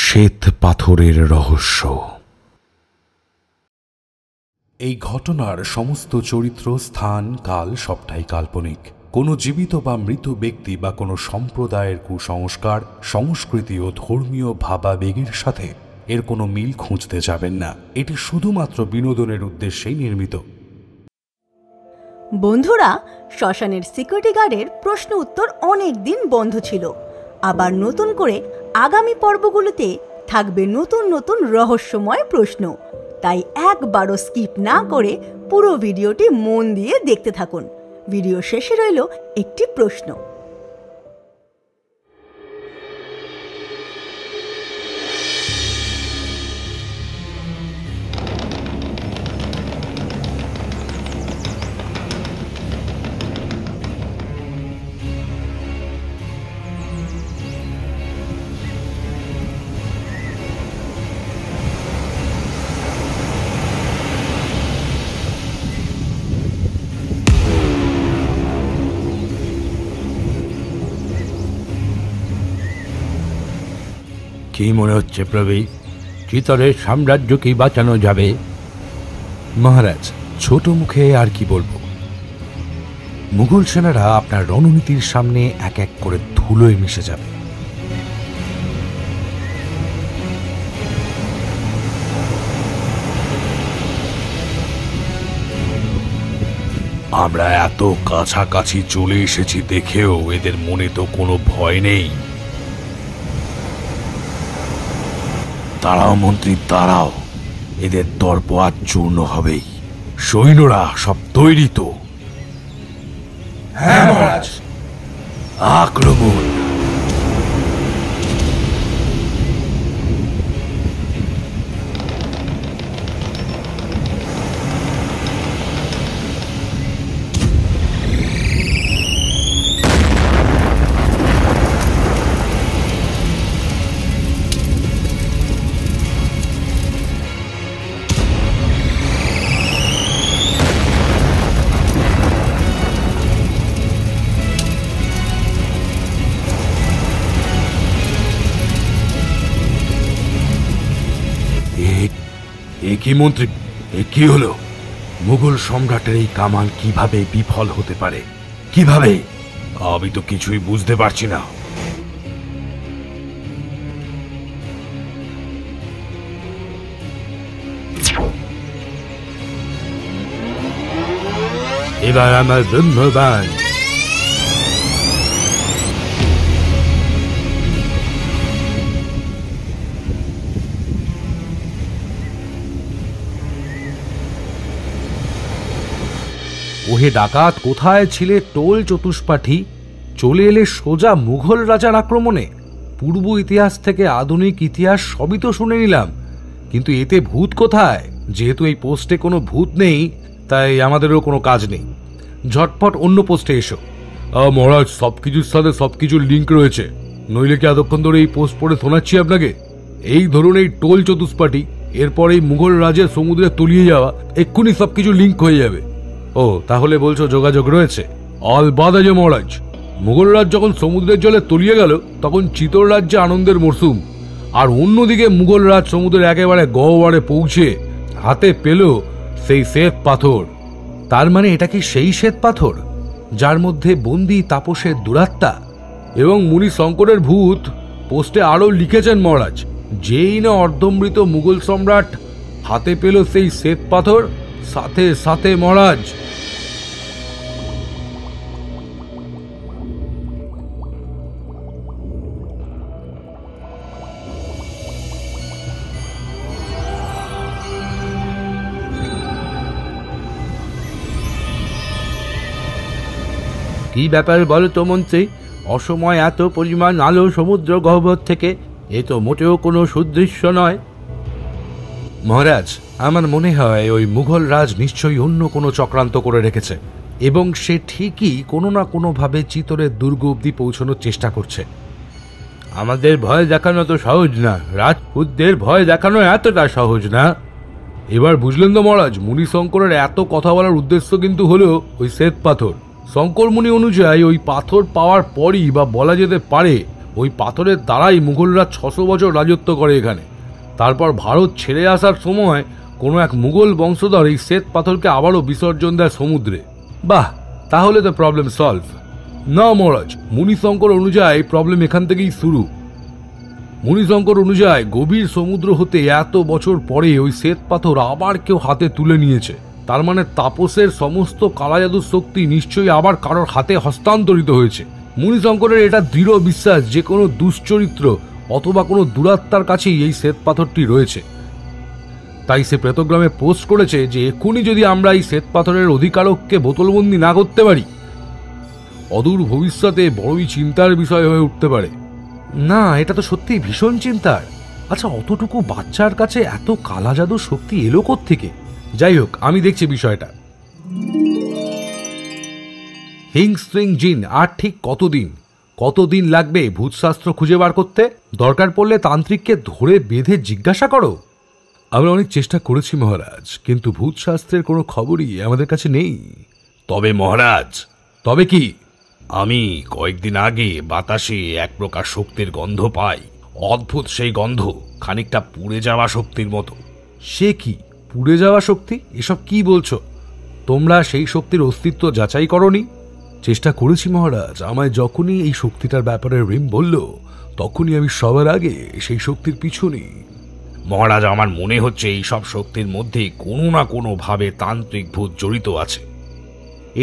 শ্বেত পাথরের রহস্য। এই ঘটনার সমস্ত চরিত্র, স্থান, কাল সবটাই কাল্পনিক। কোনো জীবিত বা মৃত ব্যক্তি বা কোনো সম্প্রদায়ের কুসংস্কার, সংস্কৃতি ও ধর্মীয় ভাবাবেগের সাথে এর কোনো মিল খুঁজতে যাবেন না। এটি শুধুমাত্র বিনোদনের উদ্দেশ্যেই নির্মিত। বন্ধুরা, শ্মশানের সিকিউরিটি গার্ডের প্রশ্ন উত্তর অনেক দিন বন্ধ ছিল। আবার নতুন করে আগামী পর্বগুলোতে থাকবে নতুন নতুন রহস্যময় প্রশ্ন। তাই একবারও স্কিপ না করে পুরো ভিডিওটি মন দিয়ে দেখতে থাকুন। ভিডিও শেষে রইল একটি প্রশ্ন। কি মনে হচ্ছে প্রবীর, চিতরের সাম্রাজ্য কি বাঁচানো যাবে? মহারাজ, ছোট মুখে আর কি বলবো। মুঘল সেনারা আপনার রণনীতির সামনে এক এক করে ধুলোয় মিশে যাবে। আমরা এত কাছাকাছি চলে এসেছি দেখেও এদের মনে তো কোনো ভয় নেই। তারাও মন্ত্রী, তারাও, এদের দর্প আজ চূর্ণ হবেই। সৈন্যরা সব তৈরি তো? হ্যাঁ মহারাজ। আক্রমণ! কি মন্ত্রী, এ কি হলো? মুঘল সম্রাটের এই কামান কিভাবে বিফল হতে পারে? কিভাবে? আমি তো কিছুই বুঝতে পারছি না। এবার আমার ব্রহ্মবাণ। ওহে ডাকাত, কোথায় ছিলে টোল চতুষ্পাঠী? চলে এলে সোজা মুঘল রাজার আক্রমণে। পূর্ব ইতিহাস থেকে আধুনিক ইতিহাস সবই তো শুনে নিলাম, কিন্তু এতে ভূত কোথায়? যেহেতু এই পোস্টে কোনো ভূত নেই, তাই আমাদেরও কোনো কাজ নেই। ঝটপট অন্য পোস্টে এসো। মহারাজ, সবকিছুর সাথে সবকিছুর লিঙ্ক রয়েছে, নইলে কি এতক্ষণ ধরে এই পোস্ট পড়ে শোনাচ্ছি আপনাকে? এই ধরুন, এই টোল চতুষ্পাঠী, এরপর এই মুঘল রাজের সমুদ্রে তলিয়ে যাওয়া, এক্ষুনি সবকিছু লিঙ্ক হয়ে যাবে। ও, তাহলে বলছো যোগাযোগ রয়েছে? অলবাদ আছে মহারাজ। মুঘল রাজ যখন সমুদ্রের জলে তলিয়ে গেল, তখন চিতর রাজ্যে আনন্দের মরশুম। আর অন্যদিকে মুঘল রাজ সমুদ্রের একেবারে গহ্বরে পৌঁছে হাতে পেল সেই শ্বেত পাথর। তার মানে এটা কি সেই শ্বেত পাথর যার মধ্যে বন্দি তাপসের দুরাত্মা? এবং মুনি শঙ্করের ভূত পোস্টে আরও লিখেছেন মহারাজ, যেই না অর্ধমৃত মুঘল সম্রাট হাতে পেল সেই শ্বেত পাথর, সাথে সাথে মহারাজ কি ব্যাপার বলো তো মন্ত্রী? অসময় এত পরিমাণ আলো সমুদ্র গহ্বর থেকে, এ তো মোটেও কোনো সুদৃশ্য নয়। মহারাজ, আমার মনে হয় ওই মুঘল রাজ নিশ্চয়ই অন্য কোনো চক্রান্ত করে রেখেছে, এবং সে ঠিকই কোনো না কোনোভাবে চিতরের দুর্গ অব্দি পৌঁছানোর চেষ্টা করছে। আমাদের ভয় দেখানো তো সহজ না, রাজপুতদের ভয় দেখানো এতটা সহজ না। এবার বুঝলেন তো মহারাজ, মুনি শঙ্করের এত কথা বলার উদ্দেশ্য কিন্তু হলো ওই শ্বেত পাথর। শঙ্কর মুনি অনুযায়ী ওই পাথর পাওয়ার পরই, বা বলা যেতে পারে ওই পাথরের দ্বারাই মুঘলরা 600 বছর রাজত্ব করে এখানে। তারপর ভারত ছেড়ে আসার সময় কোনো এক মুঘল বংশধর এই শ্বেত পাথরকে আবারও বিসর্জন দেয় সমুদ্রে। বাহ, তাহলে তো প্রবলেম সলভ। না মহারাজ, মুনিশঙ্কর অনুযায়ী প্রবলেম এখান থেকেই শুরু। মুনিশঙ্কর অনুযায়ী গভীর সমুদ্র হতে এত বছর পরে ওই শ্বেত পাথর আবার কেউ হাতে তুলে নিয়েছে। তার মানে তাপসের সমস্ত কালাজাদুর শক্তি নিশ্চয়ই আবার কারোর হাতে হস্তান্তরিত হয়েছে। মুনিশঙ্করের এটা দৃঢ় বিশ্বাস যে কোনো দুশ্চরিত্র অথবা কোনো দুরাত্মার কাছেই এই শ্বেত পাথরটি রয়েছে। তাই সে প্রেতগ্রামে পোস্ট করেছে যে এক্ষুনি যদি আমরা এই শ্বেত পাথরের অধিকারককে বোতলবন্দি না করতে পারি, অদূর ভবিষ্যতে বড়ই চিন্তার বিষয় হয়ে উঠতে পারে। না, এটা তো সত্যিই ভীষণ চিন্তার। আচ্ছা, অতটুকু বাচ্চার কাছে এত কালা জাদুর শক্তি এলো কোত্থেকে? যাই হোক, আমি দেখছি বিষয়টা। হিংস্ট্রিং জিন আর ঠিক কতদিন লাগবে ভূতশাস্ত্র খুঁজে বার করতে? দরকার পড়লে তান্ত্রিককে ধরে বেঁধে জিজ্ঞাসা করো। আমরা অনেক চেষ্টা করেছি মহারাজ, কিন্তু ভূতশাস্ত্রের কোনো খবরই আমাদের কাছে নেই। তবে মহারাজ, তবে কি? আমি কয়েকদিন আগে বাতাসে এক প্রকার শক্তির গন্ধ পাই। অদ্ভুত সেই গন্ধ, খানিকটা পুড়ে যাওয়া শক্তির মতো। সে কি পুড়ে যাওয়া শক্তি? এসব কি বলছো? তোমরা সেই শক্তির অস্তিত্ব যাচাই করনি? চেষ্টা করেছি মহারাজ। আমায় যখনই এই শক্তিটার ব্যাপারে রিম বলল, তখনই আমি সবার আগে সেই শক্তির পিছু নিই। মহারাজ, আমার মনে হচ্ছে এই সব শক্তির মধ্যে কোনো না কোনো ভাবে তান্ত্রিক ভূত জড়িত আছে।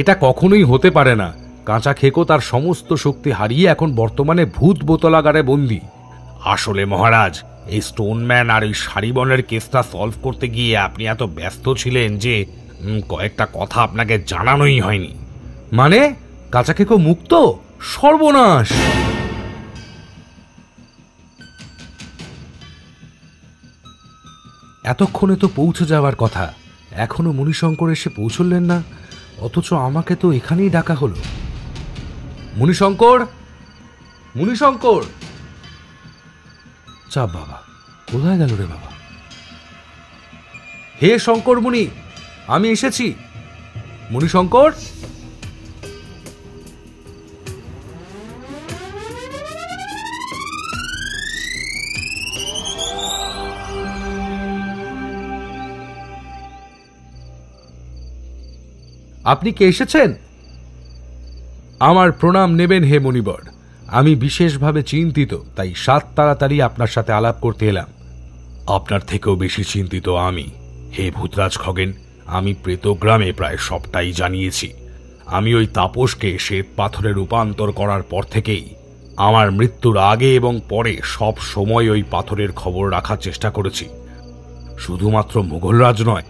এটা কখনোই হতে পারে না। কাঁচা খেকো তার সমস্ত শক্তি হারিয়ে এখন বর্তমানে ভূত বোতলাগারে বন্দী। আসলে মহারাজ, এই স্টোনম্যান আর এই সারিবনের কেসটা সলভ করতে গিয়ে আপনি এত ব্যস্ত ছিলেন যে কয়েকটা কথা আপনাকে জানানোই হয়নি। মানে কাঁচা খেকো মুক্ত? সর্বনাশ! এতক্ষণে তো পৌঁছে যাওয়ার কথা, এখনো মুনিশঙ্কর এসে পৌঁছলেন না। অথচ আমাকে তো এখানেই ডাকা হলো। মুনিশঙ্কর, মুনিশঙ্কর! চাপ বাবা, কোথায় গেল রে বাবা? হে শঙ্কর মুনি, আমি এসেছি। মুনিশঙ্কর! আপনি কে এসেছেন? আমার প্রণাম নেবেন হে মুনিবর। আমি বিশেষভাবে চিন্তিত, তাই তাড়াতাড়ি আপনার সাথে আলাপ করতে এলাম। আপনার থেকেও বেশি চিন্তিত আমি, হে ভূতরাজ খগেন। আমি প্রেতগ্রামে প্রায় সবটাই জানিয়েছি। আমি ওই তাপসকে শ্বেত পাথরে রূপান্তর করার পর থেকেই আমার মৃত্যুর আগে এবং পরে সব সময় ওই পাথরের খবর রাখার চেষ্টা করেছি। শুধুমাত্র মুঘলরাজ নয়,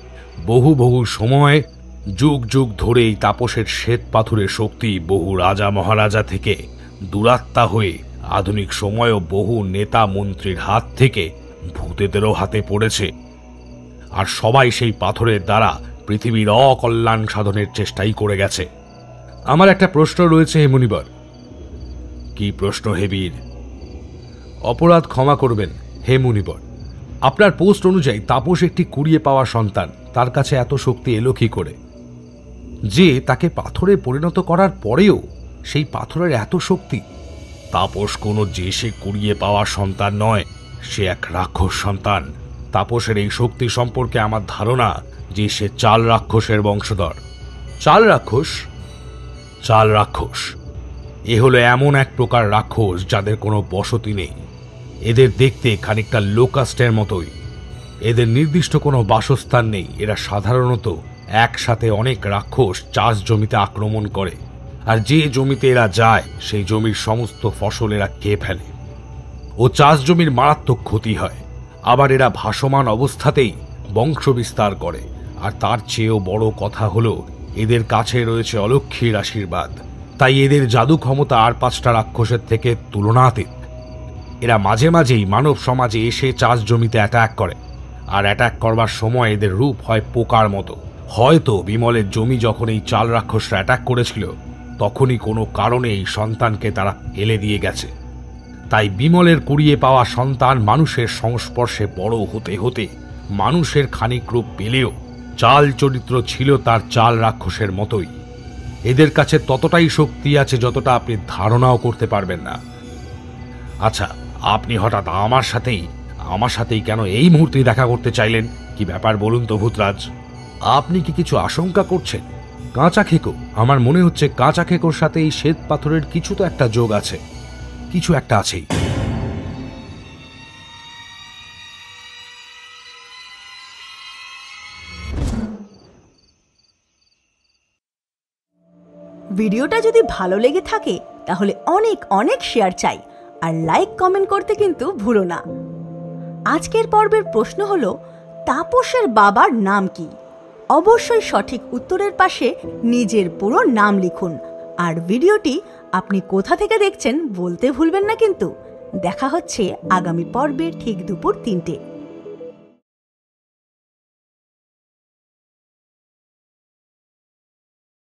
বহু সময় যুগ যুগ ধরে এই তাপসের শ্বেত পাথরের শক্তি বহু রাজা মহারাজা থেকে দুরাত্মা হয়ে আধুনিক সময়েও বহু নেতা মন্ত্রীর হাত থেকে ভূতেদেরও হাতে পড়েছে। আর সবাই সেই পাথরের দ্বারা পৃথিবীর অকল্যাণ সাধনের চেষ্টাই করে গেছে। আমার একটা প্রশ্ন রয়েছে হে মুনিবর। কি প্রশ্ন হে বীর? অপরাধ ক্ষমা করবেন হে মুনিবর। আপনার পোস্ট অনুযায়ী তাপস একটি কুড়িয়ে পাওয়া সন্তান। তার কাছে এত শক্তি এলো কি করে যে তাকে পাথরে পরিণত করার পরেও সেই পাথরের এত শক্তি? তাপস কোনো যে সে কুড়িয়ে পাওয়া সন্তান নয়, সে এক রাক্ষস সন্তান। তাপসের এই শক্তি সম্পর্কে আমার ধারণা যে সে চাল রাক্ষসের বংশধর। চাল রাক্ষস? চাল রাক্ষস এ হলো এমন এক প্রকার রাক্ষস যাদের কোনো বসতি নেই। এদের দেখতে খানিকটা লোকাস্টের মতোই। এদের নির্দিষ্ট কোনো বাসস্থান নেই। এরা সাধারণত একসাথে অনেক রাক্ষস চাষ জমিতে আক্রমণ করে, আর যে জমিতে এরা যায় সেই জমির সমস্ত ফসল এরা খেয়ে ফেলে ও চাষ জমির মারাত্মক ক্ষতি হয়। আবার এরা ভাসমান অবস্থাতেই বংশ বিস্তার করে। আর তার চেয়েও বড় কথা হলো এদের কাছে রয়েছে অলক্ষীর আশীর্বাদ। তাই এদের জাদু ক্ষমতা আর 5টা রাক্ষসের থেকে তুলনাতীত। এরা মাঝে মাঝেই মানব সমাজে এসে চাষ জমিতে অ্যাটাক করে, আর অ্যাটাক করবার সময় এদের রূপ হয় পোকার মতো। হয়তো বিমলের জমি যখন এই চাল রাক্ষসরা অ্যাটাক করেছিল, তখনই কোনো কারণে এই সন্তানকে তারা ফেলে দিয়ে গেছে। তাই বিমলের কুড়িয়ে পাওয়া সন্তান মানুষের সংস্পর্শে বড় হতে হতে মানুষের খানিক রূপ পেলেও চাল চরিত্র ছিল তার চাল রাক্ষসের মতোই। এদের কাছে ততটাই শক্তি আছে যতটা আপনি ধারণাও করতে পারবেন না। আচ্ছা, আপনি হঠাৎ আমার সাথেই কেন এই মুহূর্তে দেখা করতে চাইলেন? কি ব্যাপার বলুন তো ভূতরাজ? আপনি কি কিছু আশঙ্কা করছেন? কাঁচা খেকো, আমার মনে হচ্ছে কাঁচা খেকোর সাথে এই শ্বেত পাথরের কিছু তো একটা যোগ আছে। কিছু একটা আছেই। ভিডিওটা যদি ভালো লেগে থাকে তাহলে অনেক অনেক শেয়ার চাই, আর লাইক কমেন্ট করতে কিন্তু ভুলো না। আজকের পর্বের প্রশ্ন হলো, তাপসের বাবার নাম কি? অবশ্যই সঠিক উত্তরের পাশে নিজের পুরো নাম লিখুন, আর ভিডিওটি আপনি কোথা থেকে দেখছেন বলতে ভুলবেন না কিন্তু। দেখা হচ্ছে আগামী পর্বে ঠিক দুপুর 3টে।